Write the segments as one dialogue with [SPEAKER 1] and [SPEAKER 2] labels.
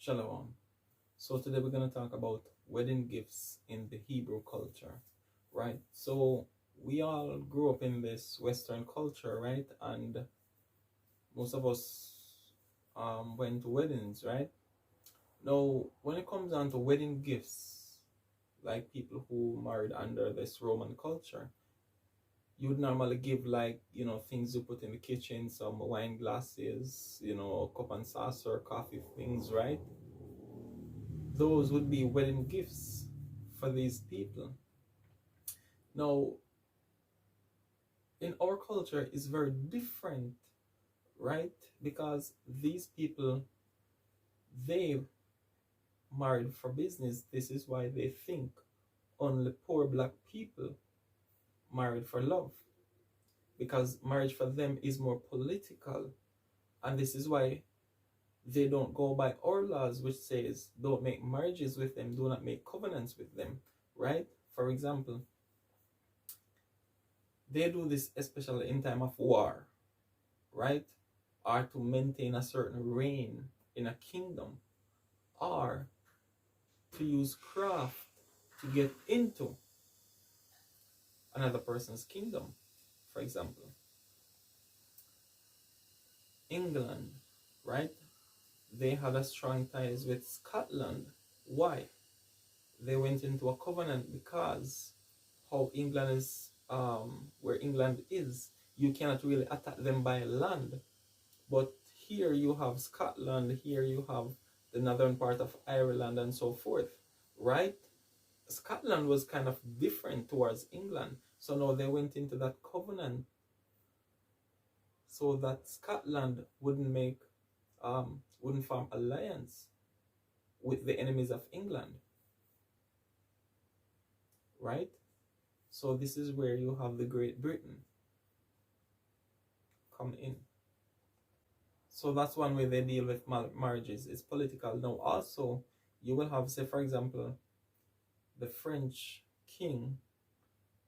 [SPEAKER 1] Shalom. So today we're going to talk about wedding gifts in the Hebrew culture, right? So we all grew up in this Western culture, right? And most of us went to weddings, right? Now, when it comes down to wedding gifts, like people who married under this Roman culture, you would normally give, like, things you put in the kitchen, some wine glasses, cup and saucer, coffee things, right? Those would be wedding gifts for these people. Now, in our culture, it's very different, right? Because these people, they married for business. This is why they think only poor black people married for love, because marriage for them is more political. And this is why they don't go by our laws, which says don't make marriages with them, do not make covenants with them, right? For example, they do this especially in time of war, right? Or to maintain a certain reign in a kingdom, or to use craft to get into another person's kingdom. For example, England, right? They had a strong ties with Scotland. Why? They went into a covenant because how England is, where England is, you cannot really attack them by land. But here you have Scotland, here you have the northern part of Ireland and so forth, right? Scotland was kind of different towards England. So now they went into that covenant so that Scotland wouldn't form alliance with the enemies of England, right? So this is where you have the Great Britain come in. So that's one way they deal with marriages. It's political. Now also, you will have, say for example, the French king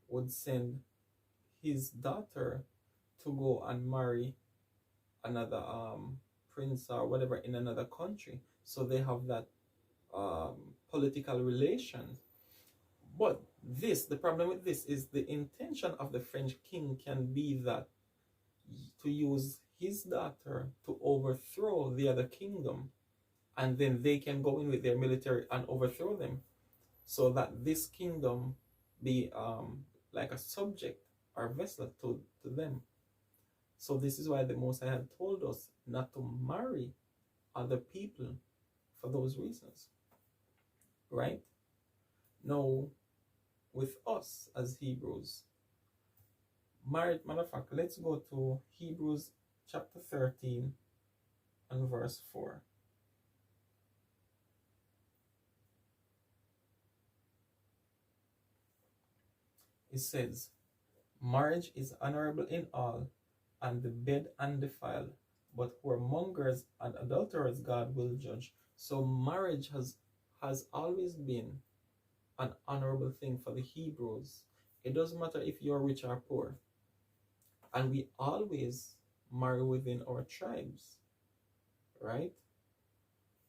[SPEAKER 1] would send his daughter to go and marry another prince or whatever in another country. So they have that political relations. But the problem with this is the intention of the French king can be that to use his daughter to overthrow the other kingdom, and then they can go in with their military and overthrow them, so that this kingdom be like a subject or vessel to them. So this is why the Most High had told us not to marry other people for those reasons, right? Now, with us as Hebrews, matter of fact, let's go to Hebrews chapter 13 and verse 4. It says, marriage is honorable in all, and the bed undefiled, but whoremongers and adulterers God will judge. So marriage has always been an honorable thing for the Hebrews. It doesn't matter if you're rich or poor. And we always marry within our tribes, right?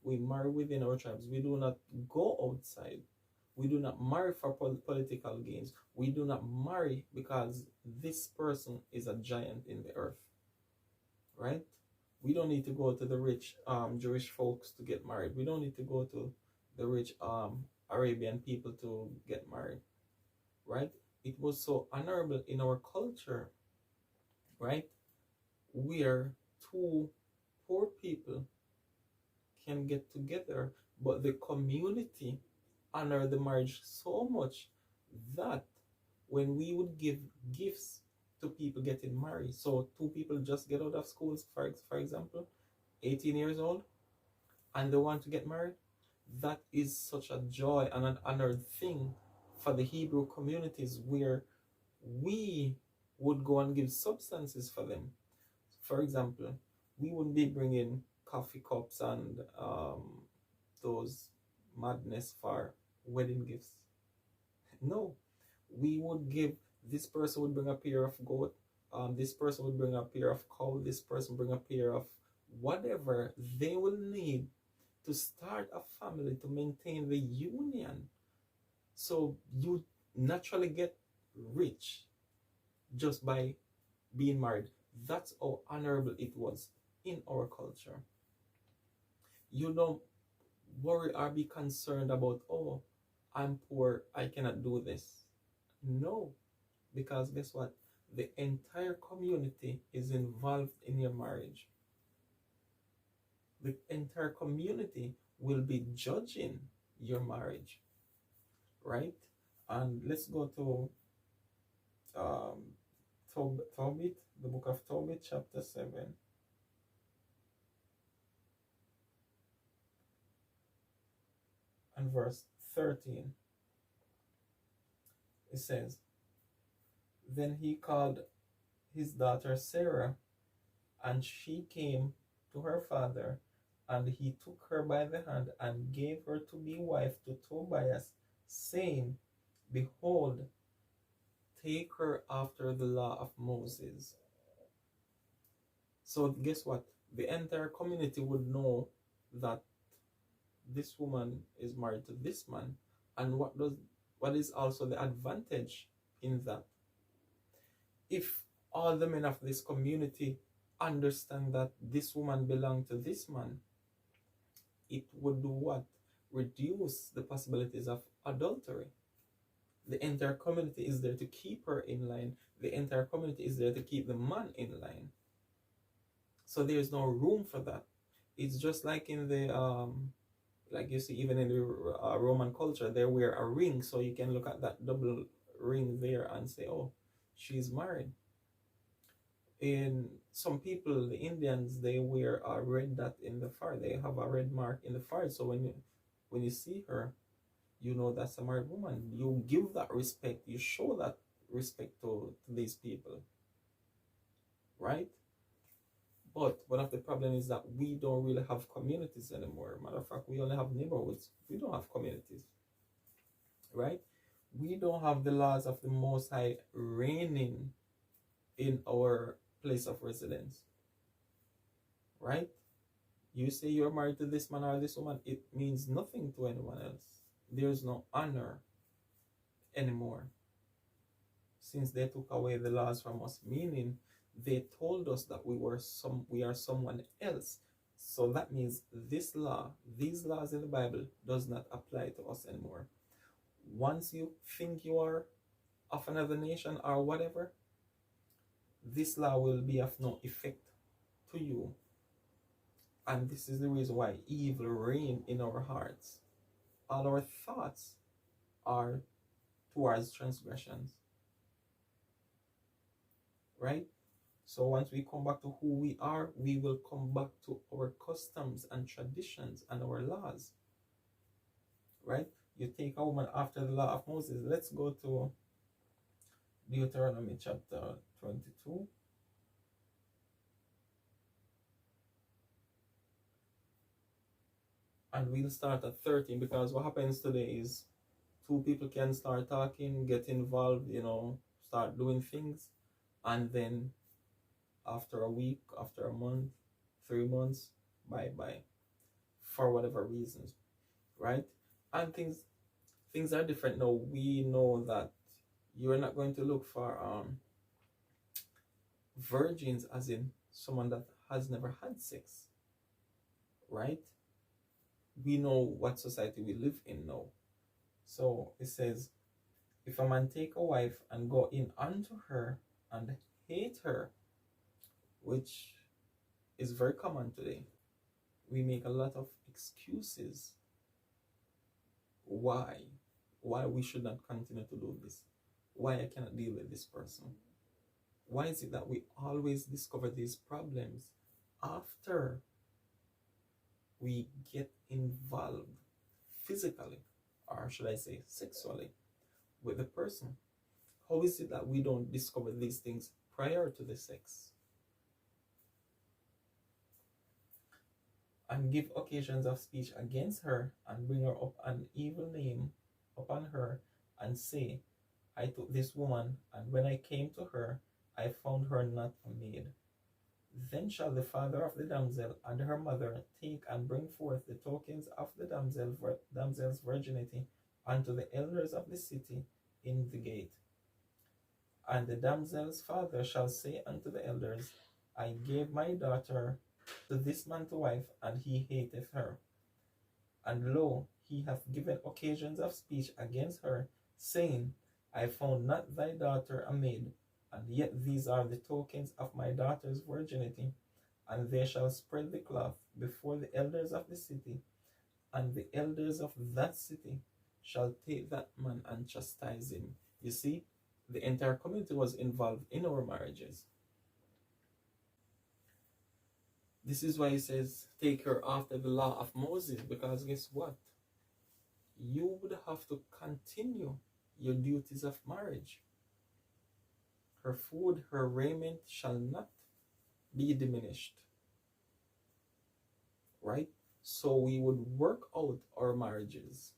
[SPEAKER 1] We marry within our tribes. We do not go outside. We do not marry for political gains. We do not marry because this person is a giant in the earth, right? We don't need to go to the rich Jewish folks to get married. We don't need to go to the rich Arabian people to get married, right? It was so honorable in our culture, right? Where two poor people can get together, but the community honor the marriage so much that when we would give gifts to people getting married, so two people just get out of school, for example, 18 years old, and they want to get married, that is such a joy and an honored thing for the Hebrew communities, where we would go and give substances for them. For example, we wouldn't be bringing coffee cups and those madness for wedding gifts. No, we would give, this person would bring a pair of goat, this person would bring a pair of cow, this person bring a pair of whatever they will need to start a family, to maintain the union. So you naturally get rich just by being married. That's how honorable it was in our culture. You don't worry or be concerned about, oh, I'm poor, I cannot do this. No, because guess what? The entire community is involved in your marriage. The entire community will be judging your marriage, right? And let's go to um, Tobit, the book of Tobit, chapter 7, and verse 13. It says, Then he called his daughter Sarah, and she came to her father, and he took her by the hand and gave her to be wife to Tobias, saying, Behold, take her after the law of Moses. So guess what? The entire community would know that this woman is married to this man. And what is also the advantage in that? If all the men of this community understand that this woman belonged to this man, it would do what? Reduce the possibilities of adultery. The entire community is there to keep her in line. The entire community is there to keep the man in line. So there's no room for that. It's just like in the like you see even in the Roman culture, they wear a ring, so you can look at that double ring there and say, oh, she's married. In some people, the Indians, they wear a red dot in the forehead. They have a red mark in the forehead. So when you see her, you know that's a married woman. You give that respect. You show that respect to these people, right? But one of the problems is that we don't really have communities anymore. Matter of fact, we only have neighborhoods. We don't have communities, right? We don't have the laws of the Most High reigning in our place of residence, right? You say you're married to this man or this woman, it means nothing to anyone else. There's no honor anymore. Since they took away the laws from us, meaning they told us that we are someone else. So that means these laws in the Bible does not apply to us anymore. Once you think you are of another nation or whatever, this law will be of no effect to you. And this is the reason why evil reign in our hearts. All our thoughts are towards transgressions, right? So once we come back to who we are, we will come back to our customs and traditions and our laws, right? You take a woman after the law of Moses. Let's go to Deuteronomy chapter 22. And we'll start at 13, because what happens today is two people can start talking, get involved, start doing things, and then after a week, after a month, 3 months, bye-bye, for whatever reasons, right? And things are different now. We know that you're not going to look for virgins, as in someone that has never had sex, right? We know what society we live in now. So it says, if a man take a wife and go in unto her and hate her, which is very common today, we make a lot of excuses why we should not continue to do this, why I cannot deal with this person. Why is it that we always discover these problems after we get involved physically, or should I say sexually, with the person? How is it that we don't discover these things prior to the sex? And give occasions of speech against her, and bring her up an evil name upon her, and say, I took this woman, and when I came to her, I found her not a maid. Then shall the father of the damsel and her mother take and bring forth the tokens of the damsel's virginity unto the elders of the city in the gate. And the damsel's father shall say unto the elders, I gave my daughter to this man to wife, and he hateth her. And lo, he hath given occasions of speech against her, saying, I found not thy daughter a maid, and yet these are the tokens of my daughter's virginity. And they shall spread the cloth before the elders of the city, and the elders of that city shall take that man and chastise him. You see, the entire community was involved in our marriages. This is why he says, take her after the law of Moses, because guess what? You would have to continue your duties of marriage. Her food, her raiment shall not be diminished. Right? So we would work out our marriages.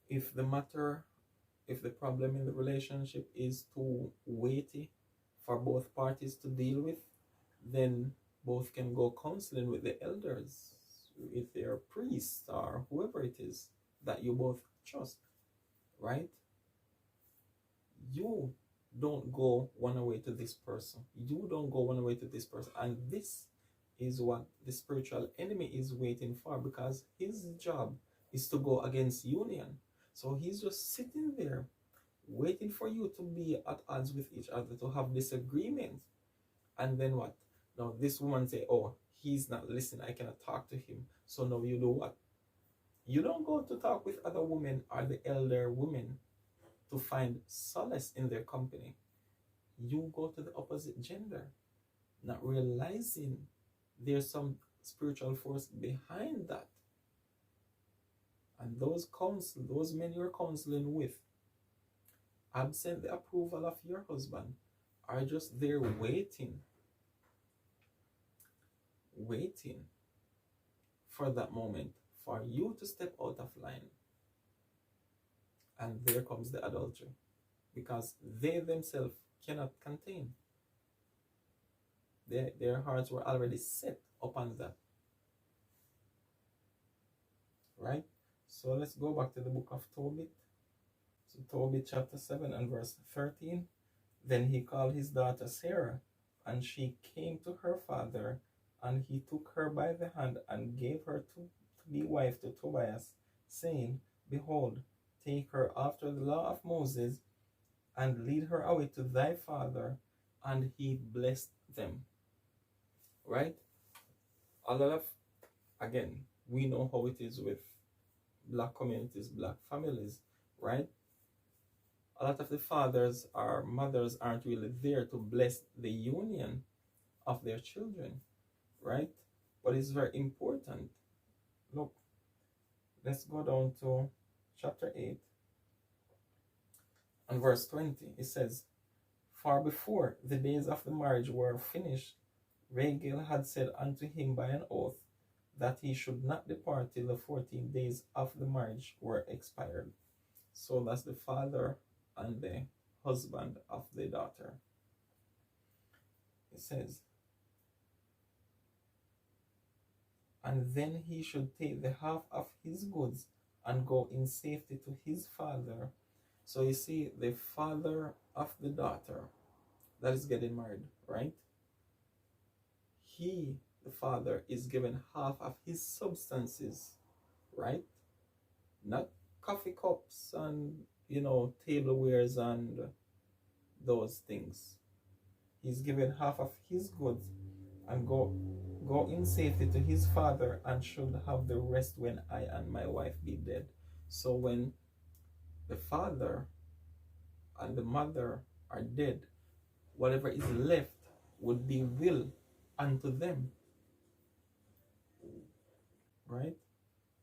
[SPEAKER 1] If the problem in the relationship is too weighty for both parties to deal with, then both can go counseling with the elders, if they're priests or whoever it is that you both trust, right? You don't go one way to this person. You don't go one way to this person. And this is what the spiritual enemy is waiting for, because his job is to go against union. So he's just sitting there waiting for you to be at odds with each other, to have disagreements. And then what? Now this woman say, oh, he's not listening, I cannot talk to him. So now you do what? You don't go to talk with other women or the elder women to find solace in their company. You go to the opposite gender, not realizing there's some spiritual force behind that. And those men you're counseling with, absent the approval of your husband, are just there waiting for that moment for you to step out of line. And there comes the adultery, because they themselves cannot contain. Their hearts were already set upon that. Right? So let's go back to the book of Tobit. So Tobit chapter 7 and verse 13. Then he called his daughter Sarah, and she came to her father, and he took her by the hand and gave her to be wife to Tobias, saying, Behold, take her after the law of Moses, and lead her away to thy father. And he blessed them. Right? A lot of, again, we know how it is with black communities, black families, right? A lot of the fathers or mothers aren't really there to bless the union of their children, right? But it's very important. Look, let's go down to chapter 8 and verse 20. It says, For before the days of the marriage were finished, Rachel had said unto him by an oath that he should not depart till the 14 days of the marriage were expired. So that's the father and the husband of the daughter. It says, and then he should take the half of his goods and go in safety to his father. So you see, the father of the daughter that is getting married, right? He, the father, is given half of his substances, right? Not coffee cups and, tablewares and those things. He's given half of his goods and go in safety to his father, and should have the rest when I and my wife be dead. So when the father and the mother are dead, whatever is left would be will unto them. Right?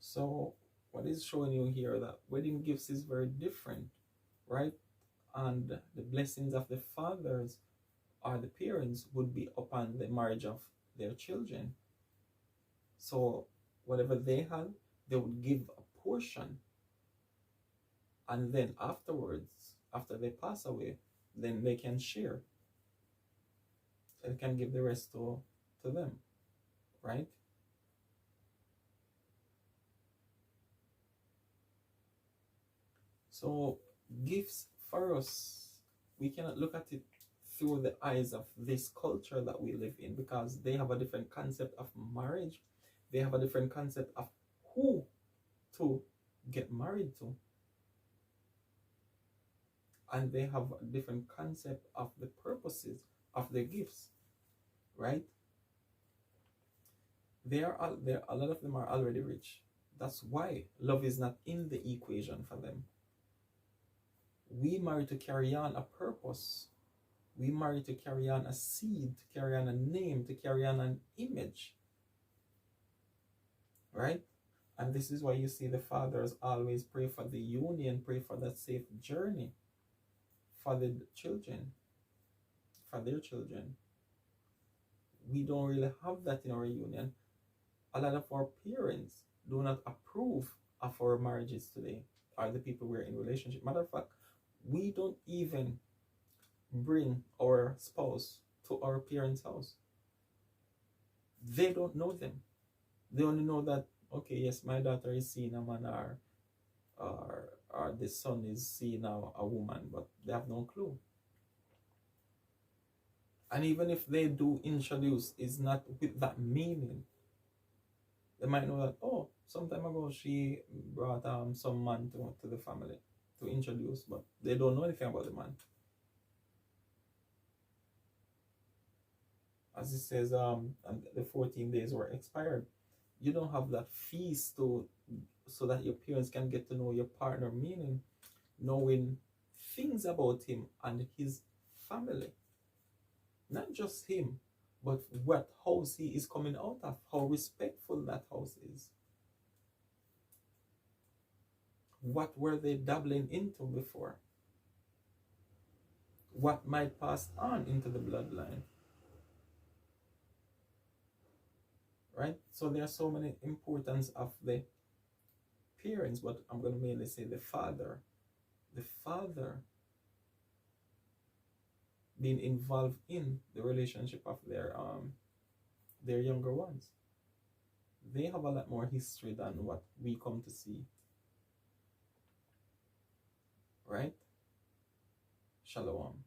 [SPEAKER 1] So what is showing you here, that wedding gifts is very different, right? And the blessings of the fathers or the parents would be upon the marriage of their children. So whatever they had, They would give a portion, and then afterwards, after they pass away, then they can share. They can give the rest to them, right? So gifts for us, we cannot look at it through the eyes of this culture that we live in, because they have a different concept of marriage. They have a different concept of who to get married to. And they have a different concept of the purposes of the gifts, right? A lot of them are already rich. That's why love is not in the equation for them. We marry to carry on a purpose. We marry to carry on a seed, to carry on a name, to carry on an image, right? And this is why you see the fathers always pray for the union, pray for that safe journey for the children, for their children. We don't really have that in our union. A lot of our parents do not approve of our marriages today, or the people we're in relationship. Matter of fact, we don't even bring our spouse to our parents' house. They don't know them. They only know that, okay, yes, my daughter is seeing a man, or the son is seeing a woman, but they have no clue. And even if they do introduce, it's not with that meaning. They might know that, oh, some time ago she brought some man to the family to introduce, but they don't know anything about the man. As it says, and the 14 days were expired. You don't have that feast so that your parents can get to know your partner, meaning knowing things about him and his family. Not just him, but what house he is coming out of, how respectful that house is. What were they dabbling into before? What might pass on into the bloodline? Right? So there are so many importance of the parents, but I'm going to mainly say the father. The father being involved in the relationship of their younger ones. They have a lot more history than what we come to see. Right? Shalom.